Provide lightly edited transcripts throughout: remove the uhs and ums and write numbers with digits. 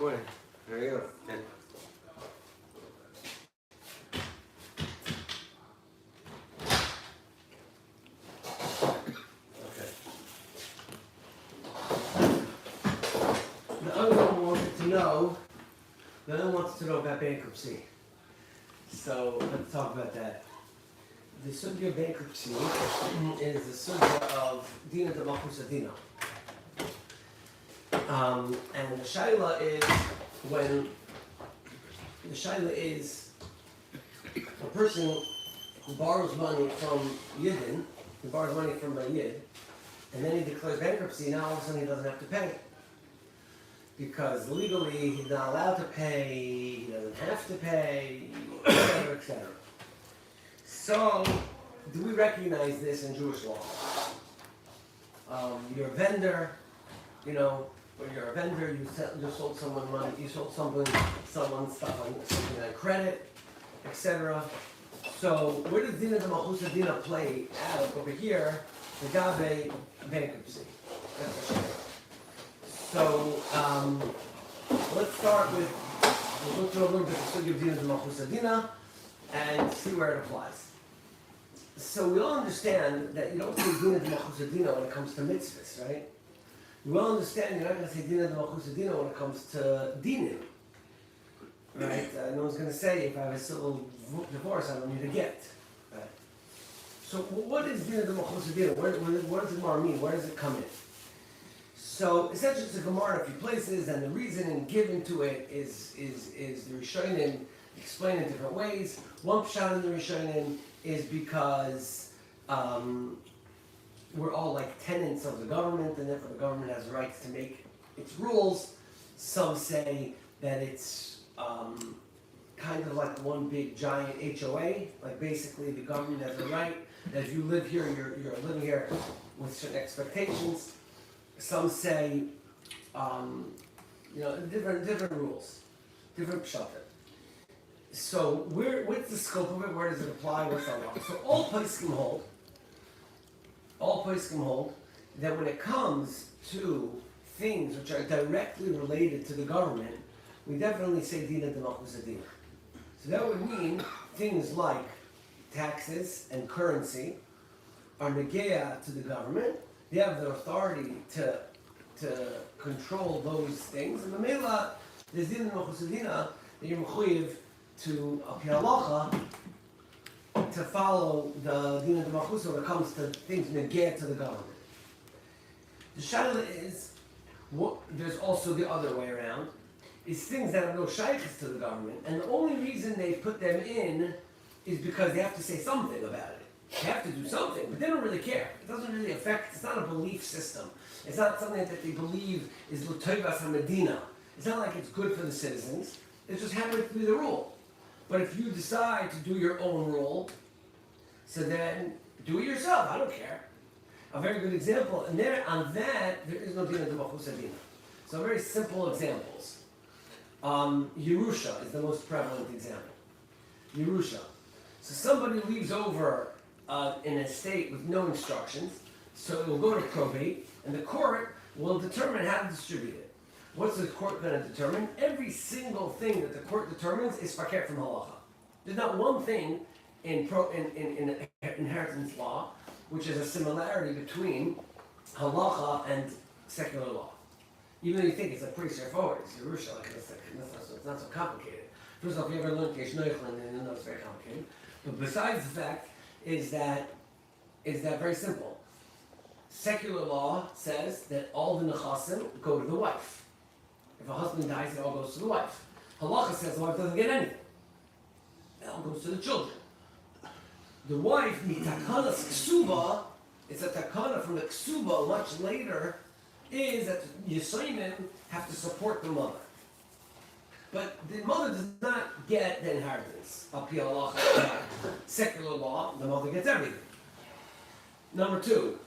Morning. How are you? Good. Okay. The other one wanted to know. The other one wants to know about bankruptcy. So let's talk about that. The sugya of bankruptcy is the sugya of dina de malchus adina. And the shaila is when the shaila is a person who borrows money from Yidden, he borrows money from a Yid, and then he declares bankruptcy. Now all of a sudden he doesn't have to pay because legally he's not allowed to pay, he doesn't have to pay, etc., etc. So, do we recognize this in Jewish law? You're a vendor, when you're a vendor, you sold someone money, you sold someone stuff on something on credit, etc. So, where does Dina de Malchus Dina play out over here? The Gabe bankruptcy. That's the shit. So, let's start with, we'll go through a little bit of the Sugya of Dina de Malchus Dina and see where it applies. So we all understand that you don't say Dina de Malchus Dina when it comes to mitzvahs, right? We all understand you're not going to say Dina de Malchus Dina when it comes to dinim, right? No one's going to say if I have a civil divorce, I don't need a get, right? So what is Dina de Malchus Dina? What does the Gemara mean? Where does it come in? So essentially it's a Gemara in a few places, and the reasoning given to it is the Rishonim explained in different ways. One pshat in the Rishonim is because we're all like tenants of the government, and therefore the government has rights to make its rules. Some say that it's kind of like one big giant HOA, like basically the government has a right that if you live here, you're living here with certain expectations. Some say, different rules, different pshat. So what's the scope of it? Where does it apply? What's the law? So all poskim hold that when it comes to things which are directly related to the government, we definitely say dina de malchus adina. So that would mean things like taxes and currency are negea to the government. They have the authority to control those things. And the mela, there's dina de malchus adina that you're mechuyev to halacha to follow the dina de malchus when it comes to things negea to the government. The shaila is there's also the other way around. Is things that have no shaykhs to the government, and the only reason they put them in is because they have to say something about it. They have to do something, but they don't really care. It doesn't really affect. It's not a belief system. It's not something that they believe is l'toivas hamedina. It's not like it's good for the citizens. It just happens to be the rule. But if you decide to do your own rule, so then do it yourself. I don't care. A very good example, and there is no dina de malchus adina. So very simple examples. Yerusha is the most prevalent example. Yerusha. So somebody leaves over an estate with no instructions, so it will go to probate, and the court will determine how to distribute it. What's the court going to determine? Every single thing that the court determines is fakir from halacha. There's not one thing in inheritance law which is a similarity between halacha and secular law. Even though you think it's like pretty straightforward, it's Yerusha, it's not so complicated. First off, if you ever learned Yesh Neuchlin, then you know it's very complicated. But besides the fact is that very simple. Secular law says that all the nechasim go to the wife. If a husband dies, it all goes to the wife. Halacha says the wife doesn't get anything. It all goes to the children. The wife, mitakanas ksuba, it's a takana from the ksuba much later, is that Yisraelim have to support the mother. But the mother does not get the inheritance. Secular law, the mother gets everything. Number two,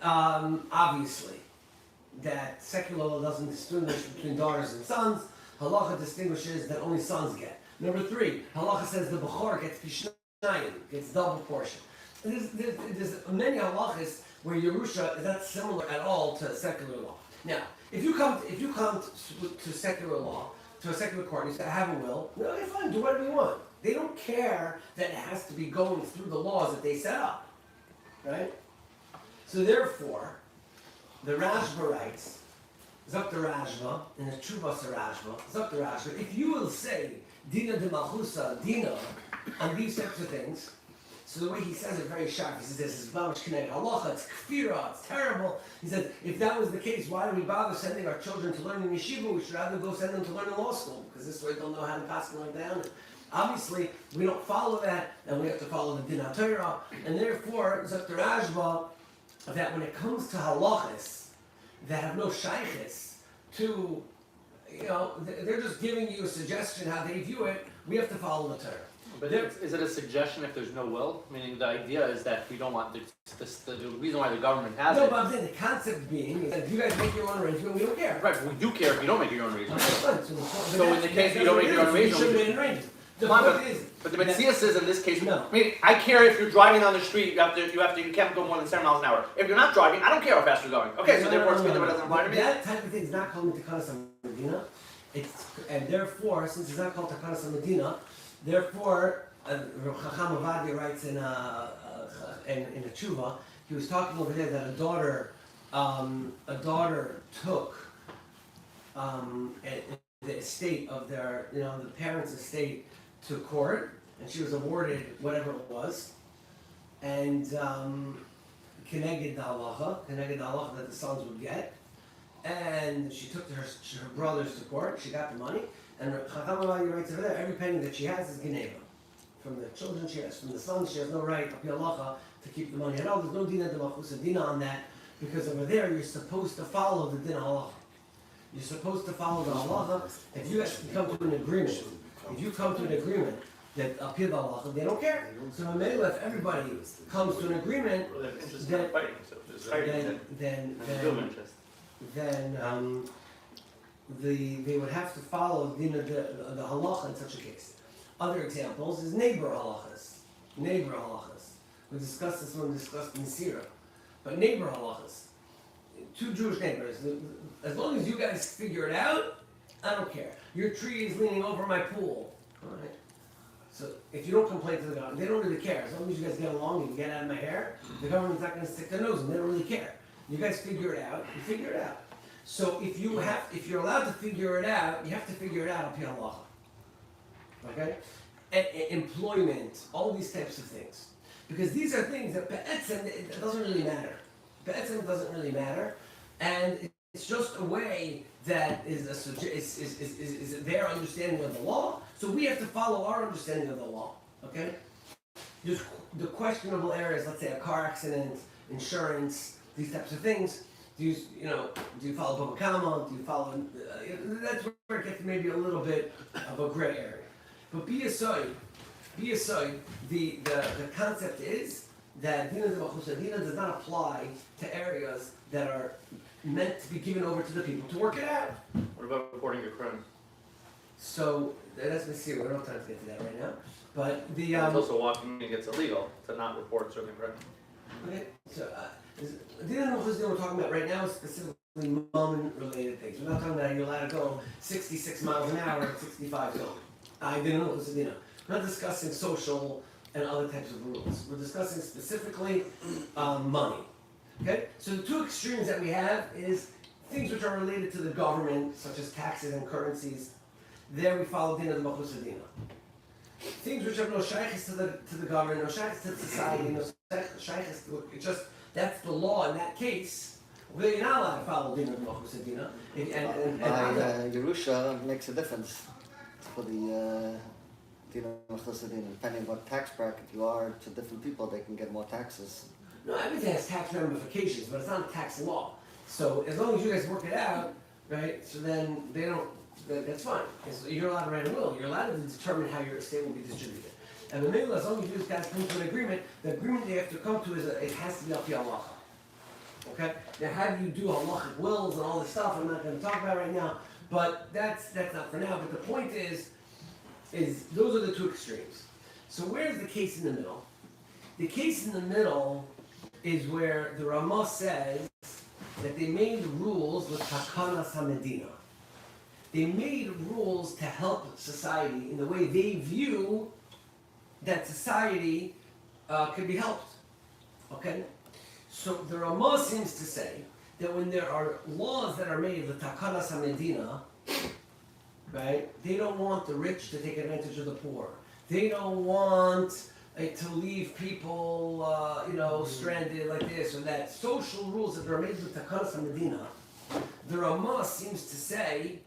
obviously, that secular law doesn't distinguish between daughters and sons. Halacha distinguishes that only sons get. Number three, halacha says the bechor gets pishnayim, gets double portion. There's many halachas where Yerusha is not similar at all to secular law. Now, if you come to secular law, to a secular court and you say, I have a will, okay, fine, do whatever you want. They don't care that it has to be going through the laws that they set up, right? So therefore, the Rashba writes, Zok the Rashba, and the Chuvas the Rashba, Zok the Rashba, if you will say, Dina de Malchusa, Dina, on these types of things, so the way he says it very sharp, he says this is Baruch Kineg Halacha, it's Kfira, it's terrible. He says, if that was the case, why do we bother sending our children to learn in yeshiva? We should rather go send them to learn in law school, because this way they'll know how to pass them down. And obviously, we don't follow that, and we have to follow the Din HaTorah, and therefore, Zok the Rashba, that when it comes to halachas that have no shaykhis to, they're just giving you a suggestion how they view it, we have to follow the Torah. But is it a suggestion if there's no will? Meaning the idea is that we don't want the reason why the government has No, it. but I'm saying the concept being is that if you guys make your own arrangement, we don't care. Right, but we do care if you don't make your own arrangement. So in the case you don't make your own arrangement, you should have made an arrangement. The Come on, point is, but the Metzia says in this case, No. I mean, I care if you're driving down the street, you can't go more than 7 miles an hour. If you're not driving, I don't care how fast you're going. Okay, so therefore speed limit doesn't apply to me. That type of thing is not called Takanas Medina. And therefore, since it's not called Takanas Medina, therefore, Chacham Avadia writes in a tshuva, he was talking over there that a daughter took the estate of their, the parents' estate to court, and she was awarded whatever it was, and Keneged the halacha that the sons would get, and she took her brothers to court, she got the money, and Chacham Avadia writes over there, every penny that she has is Geneva. From the children she has, from the sons, she has no right, Api halacha, to keep the money at all. There's no dina de malchusa dina on that, because over there you're supposed to follow the din halacha. You're supposed to follow the halacha. If you come to an agreement, that Api halacha, they don't care. So if everybody comes to an agreement, they would have to follow the halacha in such a case. Other examples is neighbor halachas. We discussed this when we discussed Nisira. But neighbor halachas. Two Jewish neighbors. As long as you guys figure it out, I don't care. Your tree is leaning over my pool. Alright. So if you don't complain to the government, they don't really care. As long as you guys get along and you get out of my hair, the government's not going to stick their nose in. They don't really care. You guys figure it out, you figure it out. So if you're allowed to figure it out, you have to figure it out up here halacha. Okay? Employment, all these types of things. Because these are things that be'etzem, it doesn't really matter. Be'etzem doesn't really matter. And it's just a way that is their understanding of the law. So we have to follow our understanding of the law. Okay? Just the questionable areas, let's say a car accident, insurance, these types of things. Do you follow Baba Kama? Do you follow? That's where it gets maybe a little bit of a gray area. But be aside, the concept is that Dina de Malchusa Dina does not apply to areas that are meant to be given over to the people to work it out. What about reporting your crime? So that's Messiah. We don't have time to get to that right now. But the it's also walking in gets illegal to not report certain crime. Okay, so Dina de Malchusa Dina we're talking about right now is specifically moment-related things. We're not talking about you're allowed to go 66 miles an hour at 65 zone. I didn't know this, We're not discussing social and other types of rules. We're discussing specifically money. Okay? So the two extremes that we have is things which are related to the government, such as taxes and currencies. There we follow Dina de Malchusa Dina. Things which have no shaykhs to the government, no shaykhs to society, no shaykhs to it's just that's the law in that case. Well, you're not allowed to follow Dina de Malchusa Dina. Yerusha makes a difference for the Dina Malchusa Dina. Depending on what tax bracket you are, to different people, they can get more taxes. No, everything has tax ramifications, but it's not a tax law. So as long as you guys work it out, right? So then they don't. That's fine. You're allowed to write a will. You're allowed to determine how your estate will be distributed. And the middle, as long as you guys come to an agreement, the agreement they have to come to is it has to be up to halacha. Okay. Now, how do you do halachic wills and all this stuff? I'm not going to talk about right now. But that's not for now. But the point is those are the two extremes. So where's the case in the middle? The case in the middle is where the Ramah says that they made rules with takanas hamedina. They made rules to help society in the way they view that society can be helped. Okay? So the Ramah seems to say that when there are laws that are made, the Takanas HaMedina, right? They don't want the rich to take advantage of the poor. They don't want to leave people, stranded like this or that. Social rules that are made with Takanas HaMedina. The Ramah seems to say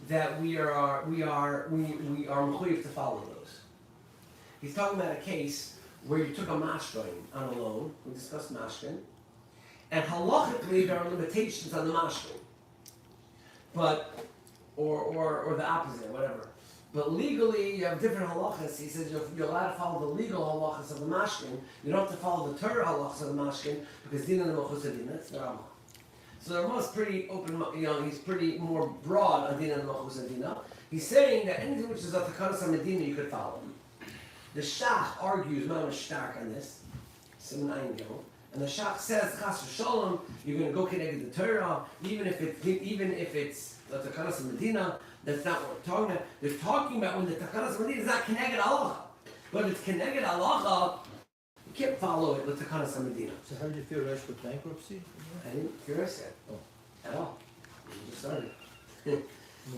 that we are mechuyev to follow those. He's talking about a case where you took a mashkin on a loan. We discussed mashkin, and halachically there are limitations on the mashkin, but or the opposite, whatever. But legally, you have different halachas. He says you're allowed to follow the legal halachas of the mashkin. You don't have to follow the Torah halachas of the mashkin because din and malchus din. That's the Ramah. So the Ramah is pretty open. He's pretty more broad on din and malchus din. He's saying that anything which is a takanas HaMedina you could follow. The Shach argues mamish stark on this. And the Shach says chas v'sholom, you're going to go connected the Torah, even if it's the takanas HaMedina. That's not what we're talking about. They're talking about when the takanas HaMedina is not connected halacha. But if it's connected halacha, you can't follow it with takanas HaMedina. So how did you feel Resh with bankruptcy? I didn't fear us yet. Oh. At all. We just started. No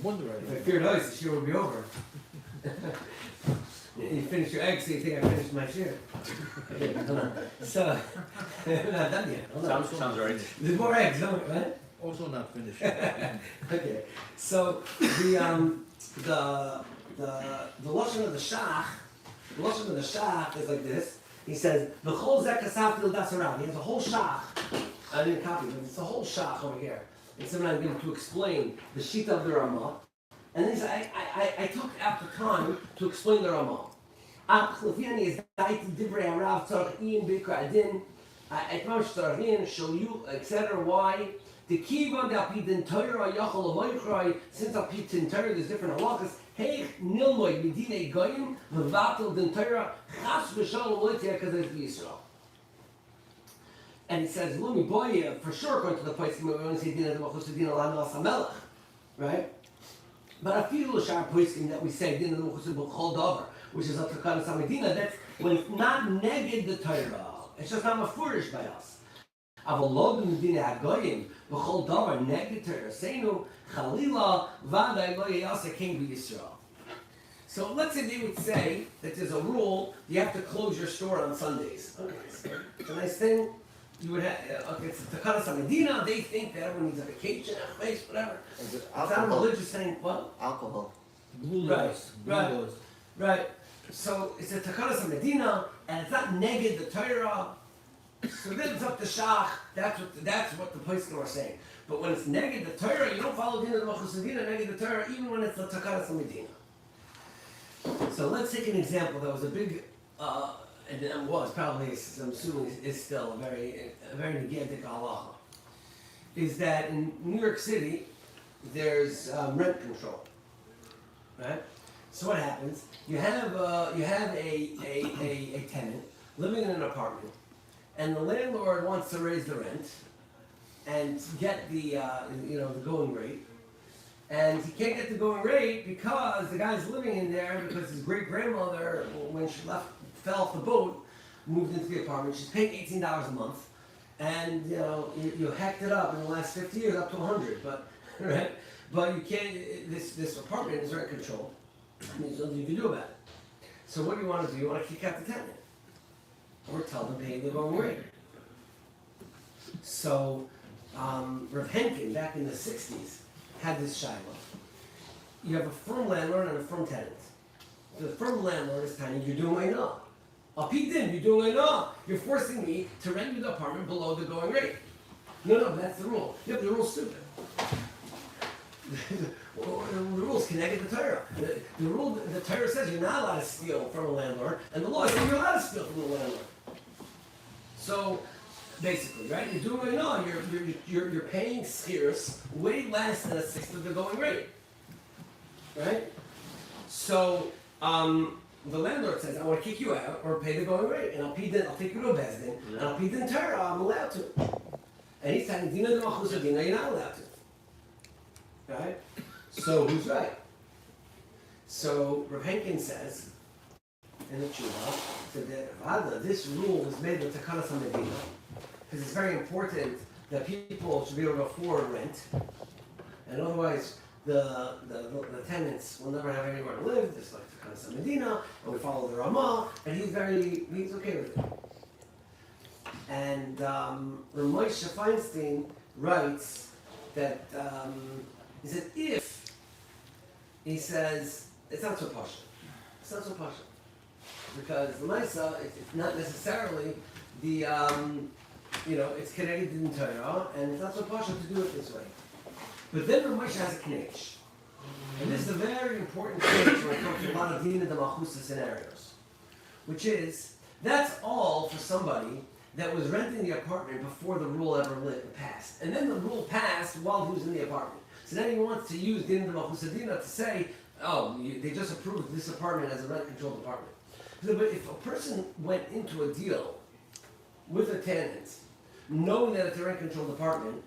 wonder If I feared us, the shiur would be over. You finish your eggs, so you think I finished my shiur. Okay, hold on. So, we're not done yet. Hold on. Sounds right. There's more eggs, don't we, right? Also not finished. Okay. So the lashon of the shach is like this. He says the whole zekasafil dasarav. He has a whole shach. I didn't copy, but it's a whole shach over here. And so I'm going to explain the shita of the Ramah. And then I took out the time to explain the Ramah. Etc. Why? The kiva da pidin Torah yachol aloychroi. Since al pidin Torah there's different halachas. Hey nilmoy midinei goyim levatel din Torah chas v'shalom loytia kadosh b'Yisrael. And he says, Lumi boy, for sure, according to the place we want to say din adamachus din alana samelach, right? But a few shar poskim that we say din adamachus b'chol davar, which is a takanas HaMedina. That's when it's not neged the Torah. It's just not mafurish by us. Avolod medina hagoyim b'chol davar neged Torah. Seinu chalila v'aday lo yeyasa king b'Yisrael. So let's say they would say that there's a rule you have to close your store on Sundays. Okay, so it's a nice thing. You would have it's a takanas HaMedina. They think that everyone needs a vacation, a place, whatever. Is it It's not a alcohol? religious thing. What? Alcohol. Blue Right, laws. right. Blue laws. Right. So it's a takanas HaMedina, and it's not neged the Torah. So then it's up to Shach. That's what the poskim are saying. But when it's neged the Torah, you don't follow din of malchus din neged the Torah, even when it's the takanas HaMedina. So let's take an example that was a big, and it was probably, I'm assuming, is still a very gigantic halacha. Is that in New York City, there's rent control, right? So what happens? You have a tenant living in an apartment, and the landlord wants to raise the rent and get the going rate. And he can't get the going rate because the guy's living in there because his great-grandmother, when she fell off the boat, moved into the apartment. She's paying $18 a month. And, you hacked it up in the last 50 years up to 100, but, right? But you can't, this apartment is rent controlled. There's nothing you can do about it. So what do you want to do? You want to kick out the tenant. Or tell them pay the going rate. So, Rav Henkin, back in the 60s, had this shiloh. You have a firm landlord and a firm tenant. The firm landlord is telling you, you're doing enough. I'll peek in, you're doing enough. You're forcing me to rent you the apartment below the going rate. No, that's the rule. Yeah, but the rule's stupid. The rule's connected to Torah. The rule, the Torah says you're not allowed to steal from a landlord, and the law says you're allowed to steal from the landlord. So, basically, right? You're doing enough. You're paying scarce way less than a sixth of the going rate, right? So the landlord says, I want to kick you out or pay the going rate, and I'll take you to a bezdin, and I'll pay the Torah. I'm allowed to. And he's telling Dina de Malchus Dina, you're not allowed to, right? So who's right? So Rav Henkin says in the Tshuva that this rule was made with Takanas HaMedina because it's very important that people should be able to afford rent, and otherwise the tenants will never have anywhere to live. Just like Takanas HaMedina, and we follow the Ramah, and he's okay with it. And Moshe Feinstein writes that he said if he says it's not so partial. It's not so partial. Because the Maisa, it's not necessarily the, it's connected in Torah, and it's not so partial to do it this way. But then Rav Moshe has a knetch. And this is a very important knetch when it comes to a lot of Dina de Malchusa scenarios. Which is, that's all for somebody that was renting the apartment before the rule ever passed. And then the rule passed while he was in the apartment. So then he wants to use Dina de Malchusa Dina to say, they just approved this apartment as a rent-controlled apartment. But if a person went into a deal with a tenant, knowing that it's a rent-controlled apartment,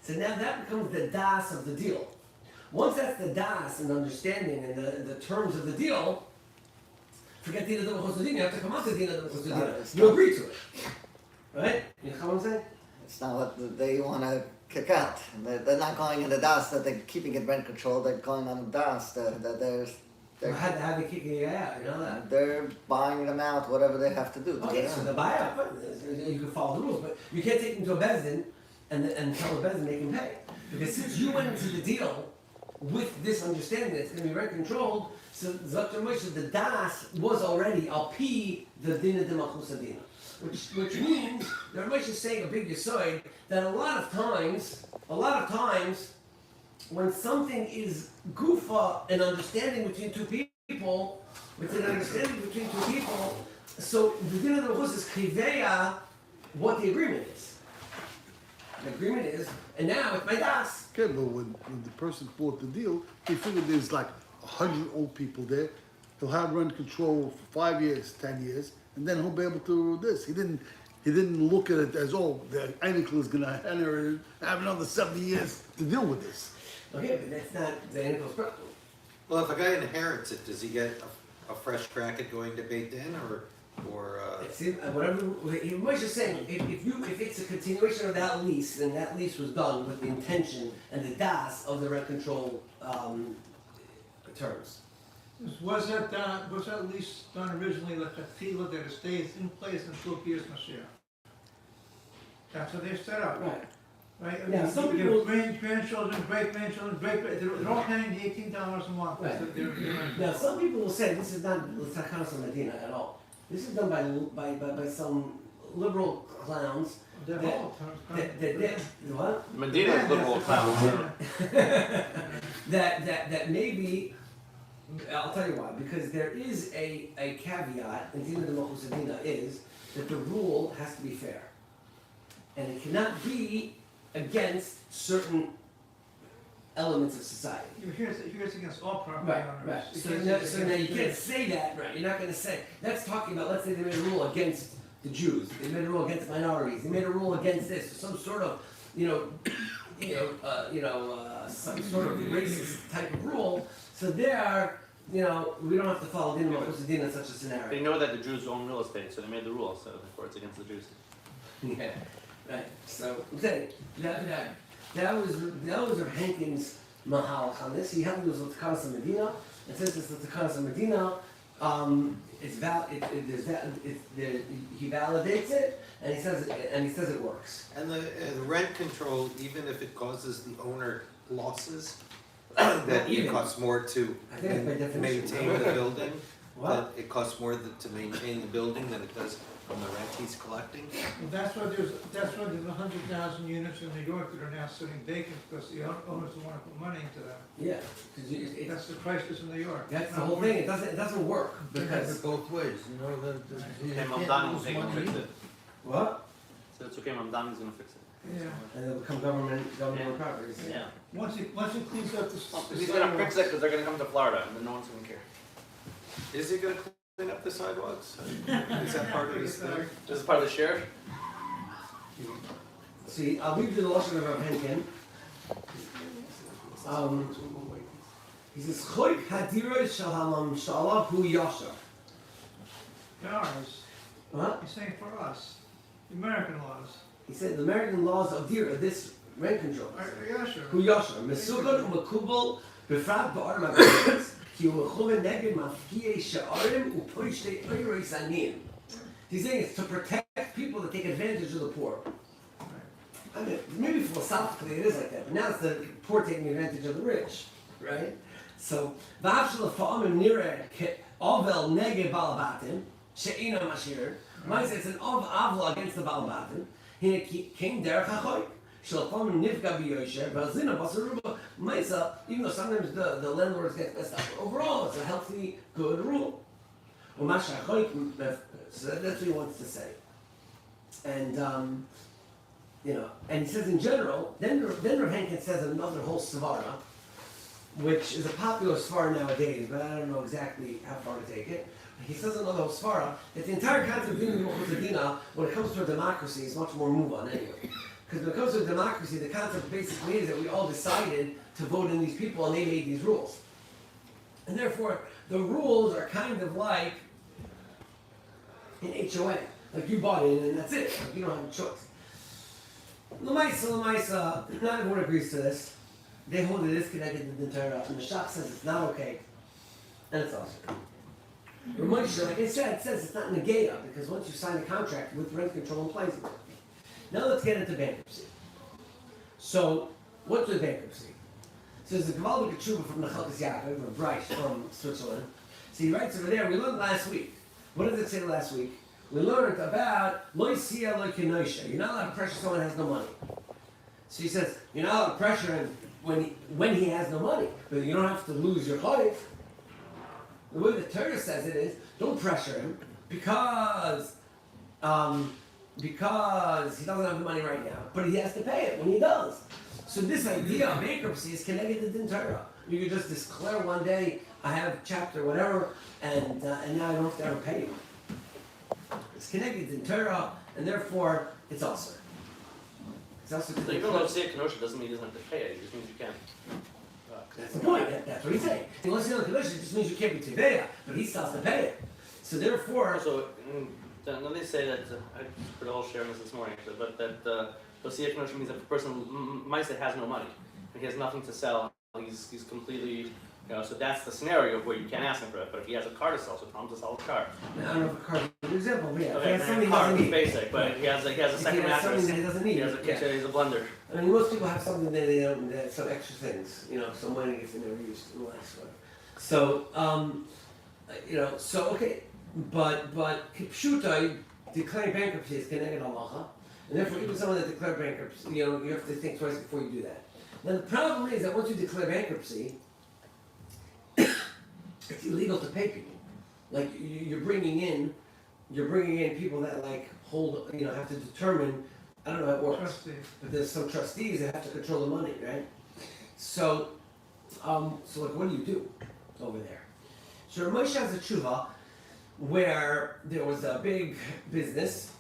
so now that becomes the das of the deal. Once that's the das and understanding and the terms of the deal, forget Dina de Malchusa Dina, you have to come out to Dina de Malchusa Dina. You agree to it. Right? You know what I'm saying? It's not what they want to kick out. They're not going in the das that they're keeping it rent control. They're going on the das that they're How they kicking you out, you know that? they're buying them out, whatever they have to do. To Okay, get so out. the buyout, you can follow the rules, but you can't take him to a bezdin and tell the bezdin make him pay. Because since you went into the deal with this understanding that it's going to be rent controlled, so Dr. Moshe, the das was already al pi the Dina de Malchusa Dina. Which means that Moshe is saying a big yisoid that a lot of times, when something is gufa, an understanding between two people, so the din of the Malchus is chiveya what the agreement is. The agreement is, and now it's my das. Okay, but when the person bought the deal, he figured there's like 100 old people there. He'll have rent control for 5 years, 10 years, and then he'll be able to do this. He didn't look at it as, the Einikl is going to enter and have another 70 years to deal with this. Okay, but that's not the Einikl problem. Well, if a guy inherits it, does he get a fresh crack at going to Beit Din, or See, whatever Moshe is saying, if it's a continuation of that lease, then that lease was done with the intention and the das of the rent control terms. Was that lease done originally like a tefillah that it stays in place until Pius Mashiach? That's what they set up, Right. right? Yeah, some their people- grandchildren, great-grandchildren, they're all paying the $18 a month. Right. They're- Now, some people will say this is not Takanas Medina at all. This is done by some liberal clowns. They're that- all What? Medina is liberal clown. That maybe, I'll tell you why, because there is a caveat in Dina de Malchusa Dina is that the rule has to be fair. And it cannot be against certain elements of society. Here's against all property Right, owners. right. It So gets now you against- can't say that, right? You're not going to say, that's talking about, let's say they made a rule against the Jews, they made a rule against minorities, they made a rule against this, some sort of, some sort of racist type of rule. So there, we don't have to follow Dina Malchusa Dina in such a They scenario. know that the Jews own real estate, so they made the rule, so therefore it's against the Jews. Yeah, right. So I'm saying that was Rav Henkin's mahalach on this. He held it was Takanas Medina, and since it's Takanas Medina, he validates it, and he says it works. and the rent control, even if it causes the owner losses, that it Even. costs more to I think it's by definition. maintain the building. What? That it costs more to maintain the building than it does from the rent he's collecting. Well, that's why there's 100,000 units in New York that are now sitting vacant because the owners don't want to put money into them. Yeah, because That's the crisis in New York. that's the whole thing. It doesn't work They have because it both ways, you Okay, can't Mamdani will lose take and money fix either. it. what? So it's okay, Mamdani's gonna fix it. Yeah. And they become government Yeah. properties. Yeah. Once he cleans up this. He's gonna fix it because they're gonna come to Florida and then no one's gonna care. Is he gonna clean up the sidewalks? Is that part of his thing? This is part of the share. See, I'll read you the lesson of Rav Henkin. He says, Choik hadira shel hamamshala hu yashar. Ours, What? he's saying for us, the American laws. He said the American laws of dira, this rent control. Yeah, sure. hu yashar. Mesugan u'makubal b'frat ba'ar ma'abayis ki hu mechuven neged mafkiei she'arim u'poishtei oiros aniyim. He's saying it's to protect people that take advantage of the poor. I mean, maybe philosophically it is like that, but now it's the poor taking advantage of the rich, right? So, v'avshel fa'amim nireh ovel neged balabatim she'ina mashir. Ma'aseh, it's an avla against the balabatim. He came derech hachoy. Shel fa'amim nifga b'yosher v'azina basaruba. Ma'aseh, even though sometimes the landlords get messed up, overall it's a healthy, good rule. So that's what he wants to say. And, and he says in general, then Rav Henkin says another whole svara, which is a popular svara nowadays, but I don't know exactly how far to take it. He says another whole svara, that the entire concept of Dina when it comes to a democracy, is much more move on anyway. Because when it comes to a democracy, the concept basically is that we all decided to vote in these people and they made these rules. And therefore, the rules are kind of like in HOA. Like you bought in and that's it. Like you don't have a choice. L'maisa, not everyone agrees to this. They hold it is connected to the Torah, and the Shach says it's not okay, and it's awesome. Ramosha, like I said, it says it's not negata, because once you sign a contract with rent control in place. Now let's get into bankruptcy. So, what's with bankruptcy? So there's a Gavaldik Tshuva from the Chalkas Yaakov, or Bryce from Switzerland. So he writes over there, we learned last week. What did it say last week? We learned about loy siya loy kenosha. You're not allowed to pressure someone who has no money. So he says you're not allowed to pressure him when he has no money, but you don't have to lose your chayv. The way the Torah says it is, don't pressure him because he doesn't have the money right now, but he has to pay it when he does. So this idea of bankruptcy is connected to the Torah. You can just declare one day I have chapter whatever, and now I don't have to ever pay you. It's connected in Torah, and therefore it's also. It's also So even though say Kenosha doesn't mean he doesn't have to pay it, it just means you can. That's the point. That's what he's saying. Unless you're on Kenosha, it just means you can't be Tibeya, but he still has to pay it. So therefore, So then they say that I put a whole share on this morning, but that Dosiya Kenosha means that the person Maisa has no money and he has nothing to sell. He's completely. So that's the scenario where you can't ask him for it. But if he has a car to sell, so tell him to sell the car. I don't know if a car is an example, but yeah, if he Okay, has something he car doesn't is need. basic, but he has a second He has something mattress. that he doesn't need. He has a kitchen. He has a blender. I mean, most people have something that they don't, that some extra things, some money if they never used in the last one. So, okay, but Kipshuta, declaring bankruptcy is connected halacha, and therefore even someone that declared bankruptcy, you have to think twice before you do that. Now the problem is that once you declare bankruptcy, it's illegal to pay people. Like you're bringing in people that like hold, have to determine. I don't know how it works, Trustee. but there's some trustees that have to control the money, right? So like, what do you do over there? So Moshe has a tshuva where there was a big business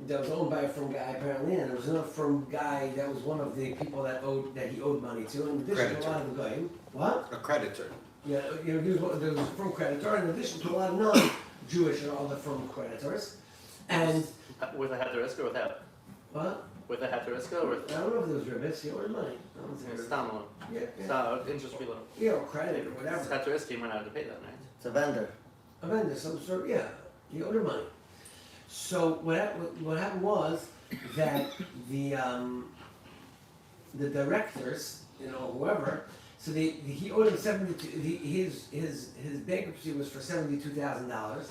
that was owned by a firm guy apparently, and there was another firm guy that was one of the people that he owed money to. In addition to a lot of the guy, what? A creditor. Yeah, there was a firm creditor in addition to a lot of non-Jewish and other firm creditors, and With a heteriska or without? what? With a heteriska or with? I don't know if there was ribbits. He owed money. I don't think It's so. down loan. Yeah, It's interest free loan. or credit or It's whatever. heteriska, you might not have to pay that, right? It's a vendor. A vendor, some sort. Yeah, he owed her money. So what happened was that the directors, whoever, so he owed him his bankruptcy was for $72,000.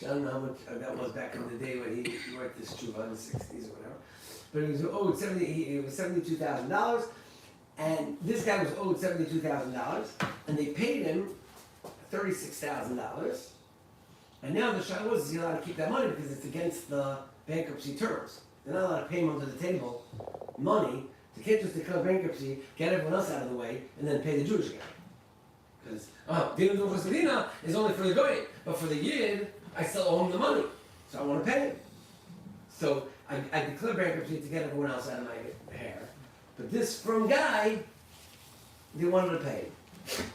I don't know how much that was back in the day when he wrote this tshuva in the 60s or whatever. But he was owed $72,000, and this guy was owed $72,000, and they paid him $36,000. And now the shayla was, is he allowed to keep that money because it's against the bankruptcy terms. They're not allowed to pay him under the table money. They can't just declare bankruptcy, get everyone else out of the way, and then pay the Jewish guy. Because Dina Dina is only for the goy, but for the Yid, I still owe him the money, so I want to pay him. So I declare bankruptcy to get everyone else out of my hair. But this firm guy, they wanted to pay him.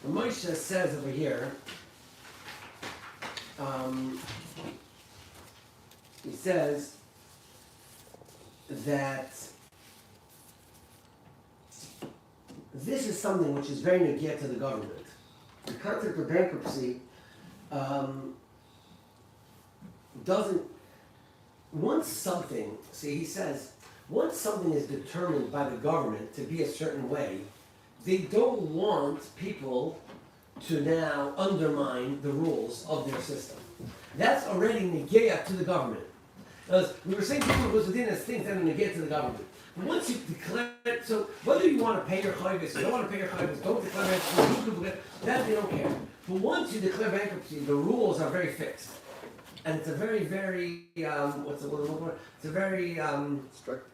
Moshe says over here, he says that this is something which is very negate to the government. The concept of bankruptcy doesn't, he says, once something is determined by the government to be a certain way, they don't want people to now undermine the rules of their system. That's already negate to the government. As we were saying, people was within as things that are negate to the government. Once you declare, so whether you want to pay your chayvus or don't want to pay your chayvus, don't declare bankruptcy, that they don't care. But once you declare bankruptcy, the rules are very fixed. And it's a very, very, what's the word? It's a very, Strict.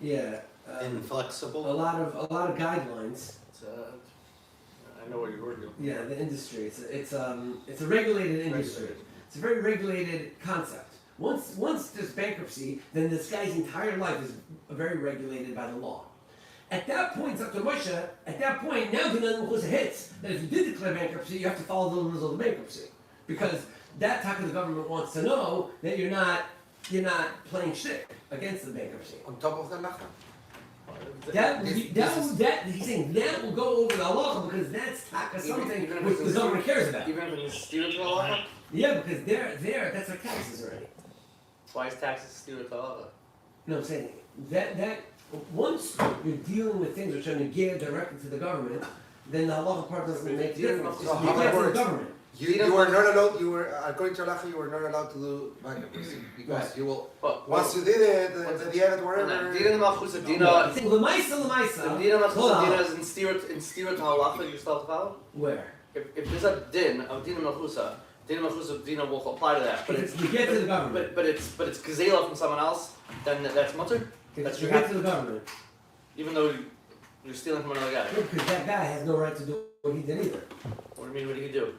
yeah. Inflexible. A lot of guidelines. It's, I know what you're working on. Yeah, the industry. It's a regulated industry. It's a very regulated concept. Once there's bankruptcy, then this guy's entire life is very regulated by the law. At that point, it's up to Moshe. At that point, now the Nebuchadnezzar hits that if you did declare bankruptcy, you have to follow the rules of the bankruptcy, because that type of the government wants to know that you're not playing shtick against the bankruptcy. On top of the Mechna. He's saying that will go over the halacha because that's something even if which it's the government cares about. Even if it's steer to halacha? Yeah, because that's like taxes already. Why is taxes steer to halacha? No, I'm saying that once you're dealing with things which are negated directly to the government, then the halacha part doesn't make a difference. It's So how negated it to the works? government. You were not allowed, according to Halacha, you were not allowed to do bankruptcy. Because Right. you will, Well, once you did it, the end, whatever. Dina Malchus Dina. L'maisa. Dina Hold Malchus on. Dina is in steer to halacha. You still have to follow. Where? If there's a din of Dina Malchusa, Dina Malchusa Dina will apply to that. If it's negated to the government. but it's gazela from someone else, then that's mutter. If That's it's your negated to the government. Even though you're stealing from another guy. No, because that guy has no right to do what he did either. What do you mean? What did he do?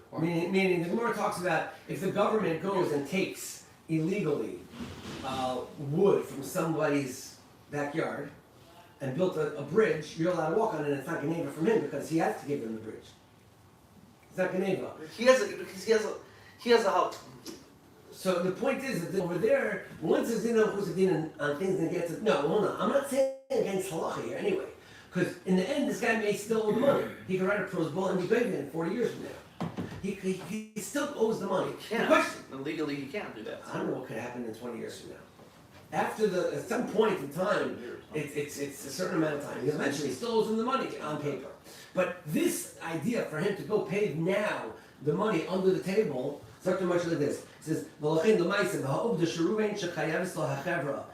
Meaning the Gemara talks about if the government goes and takes illegally wood from somebody's backyard and built a bridge, you're allowed to walk on it and it's not Geneva from him because he has to give them the bridge. It's not Geneva. He has a help. So the point is that over there, once there's din on things that get to, no, hold on, I'm not saying against halacha here anyway. Because in the end, this guy may still owe the money. He can write a prose bull and be paid in 40 years from now. He still owes the money. He can't. The question, Legally, he can't do that. I don't know what could happen in 20 years from now. At some point in time, it's a certain amount of time. Eventually, he still owes him the money on paper. But this idea for him to go pay now the money under the table, it's not too much like this. It says, "V'lachin l'maisa v'ha'ov d'sheruvein shechayavis lahachevra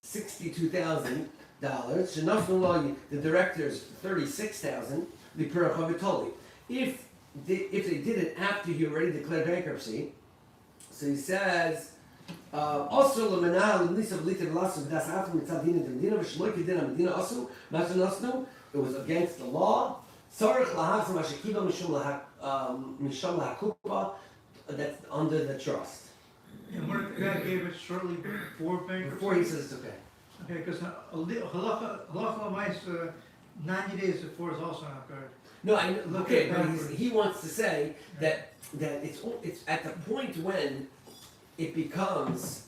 $62,000. Shenafnu lo the directors $36,000. The pirachavitoli. If they did it after you already declared bankruptcy, so he says. Also, it was against the law. That's under the trust. And what if the guy gave it shortly before bankruptcy? Before he says it's okay. Okay, because halacha mice 90 days before is also not good. No, okay, but backwards. he wants to say that it's at the point when it becomes.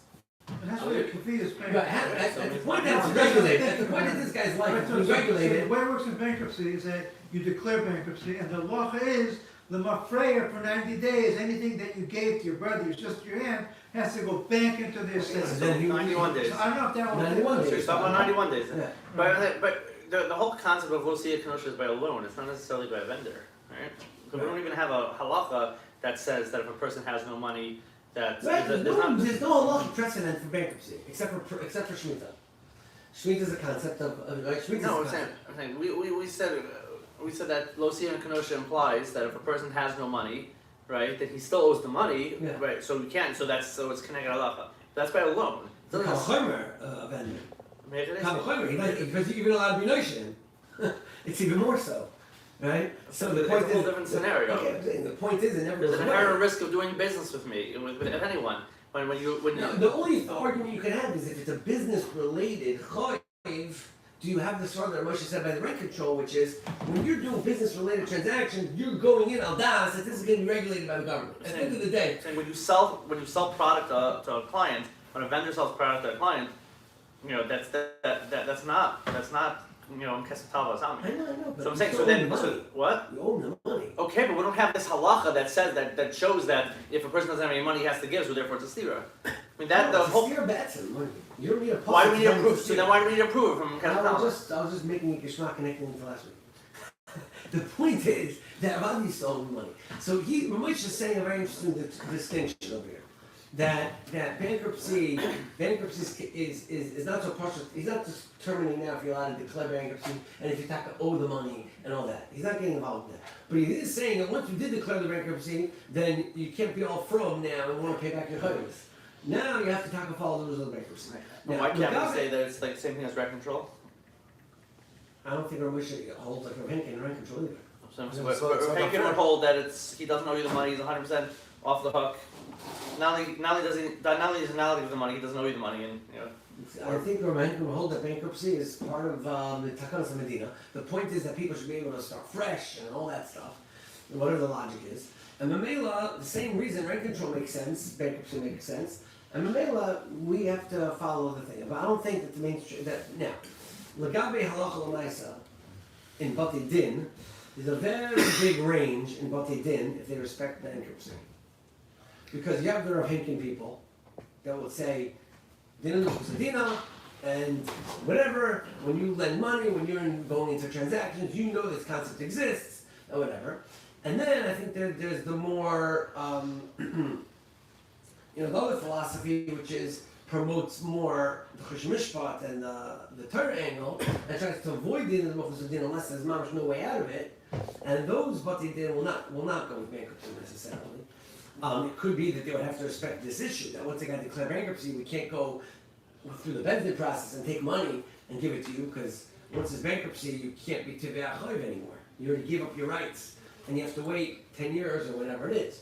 And that's why the kafir is Right, bankruptcy. at the point that it's regulated, at the point that this guy's life is So the regulated. way it works in bankruptcy is that you declare bankruptcy, and the law is the mafreya for 90 days. Anything that you gave to your brother, your sister, your aunt, has to go back into their system. Then he- 91 days. So I don't know if that was 91 So days. you're talking about 91 days. Yeah. But the whole concept of Losia Kenosha is by a loan. It's not necessarily by a vendor, right? Because we don't even have a halacha that says that if a person has no money, that Right, there's there's not. no halachic precedent for bankruptcy, except for Shemitah. Shemitah is a concept of Shemitah. No, I'm saying we said that Losia and Kenosha implies that if a person has no money, right, that he still owes the money, Yeah. right? So we can't. So it's connected halacha. That's by a loan. It doesn't Kalchomer vendor. make it. Kalchomer, because you're even allowed to be notion. It's even more so, right? So the It's point a whole is, different scenario. Okay, I'm saying the point is, it never There's goes an away. inherent risk of doing business with me, with anyone. When you No, the only argument you can have is if it's a business related chayiv, do you have the sort that Moshe said by the rent control, which is when you're doing business-related transactions, you're going in al das that this is going to be regulated by the government. At the end of the day, Saying when you sell product to a client, when a vendor sells product to a client, that's not kesef talva I know, but So I'm you saying still so owe then the money. what? You owe them money. Okay, but we don't have this halacha that says that shows that if a person doesn't have any money, he has to give, so therefore it's a stira. I mean that the whole. You don't need a Why do we need a to proof? So then why do we need a proof from kesef I talva? was just making a geschmack connecting to last week. The point is that Avadi stole the money. So Ramesh is saying a very interesting distinction over here. That bankruptcy is not so partial. He's not just determining now if you're allowed to declare bankruptcy and if you have to owe the money and all that. He's not getting involved in that. But he is saying that once you did declare the bankruptcy, then you can't be all from now and want to pay back your chayvus. Now you have to follow the rules of the bankruptcy. Well, why can't we say that it's like the same thing as rent control? I don't think Ramesh holds like Rav Henkin rent control either. So Hankin would hold that he doesn't owe you the money, he's 100% off the hook. Not only does he not give the money, he doesn't owe you the money, and I think Rav Henkin will hold that bankruptcy is part of the Takanas Medina. The point is that people should be able to start fresh and all that stuff, whatever the logic is. And Mamela, the same reason rent control makes sense, bankruptcy makes sense. And Mamela, we have to follow the thing. But I don't think that the mainstream now, Lagabe halacha l'maisa in Bati Din, there's a very big range in Bati Din if they respect bankruptcy. Because you have the Rav Henkin people that will say, Dina Dina, and whatever, when you lend money, when you're going into transactions, you know this concept exists, or whatever. And then I think there's the more, the other philosophy, which promotes more the Chush Mishpat and the Torah angle, and tries to avoid Din and Din unless there's no way out of it. And those Bati Din will not go with bankruptcy necessarily. It could be that they would have to respect this issue, that once they got declared bankruptcy, we can't go through the Bezdin process and take money and give it to you, because once it's bankruptcy, you can't be Tivei Achoiv anymore. You already give up your rights, and you have to wait 10 years or whatever it is.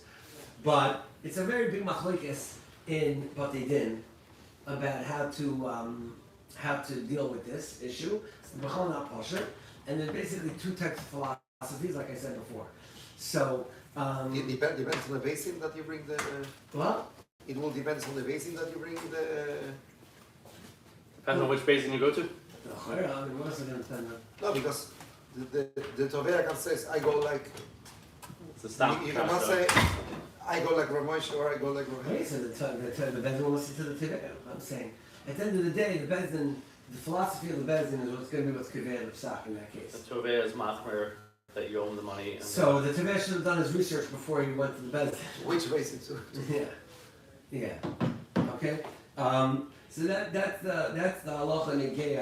But it's a very big machlokes in Batei Din about how to deal with this issue. It's the B'chol not Pasher, and there's basically two types of philosophies, like I said before. So, It depends on the basin that you bring the. what? It will depend on the basin that you bring the. depends on which basin you go to. No, because the Tovea can says I go like. It's a stop. You cannot say I go like Ramesh or I go like Okay, Ramesh. so the Bezdin will listen to the Tivei. I'm saying, at the end of the day, the philosophy of the Bezdin is what's going to be what's Kivei of Psak in that The case. Toveh is machmer that you own the money. And So the Tivei should have done his research before he went to the Bezdin. Which basin too? Yeah. Okay. So that's the halacha negei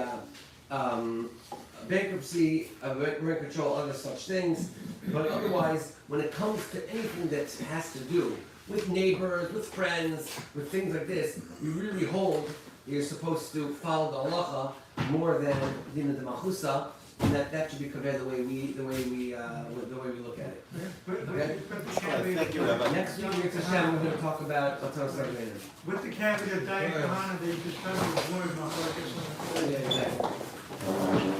bankruptcy, rent control, other such things. But otherwise, when it comes to anything that has to do with neighbors, with friends, with things like this, you really hold you're supposed to follow the halacha more than Dina de Machusa, and that should be covered the way we look at it. Thank you, Rabbi. Next week, Yitz Hashem, we're going to talk about Otar Sargayim. With the caveat of Diane Kahana, they just found the word, Yeah, exactly.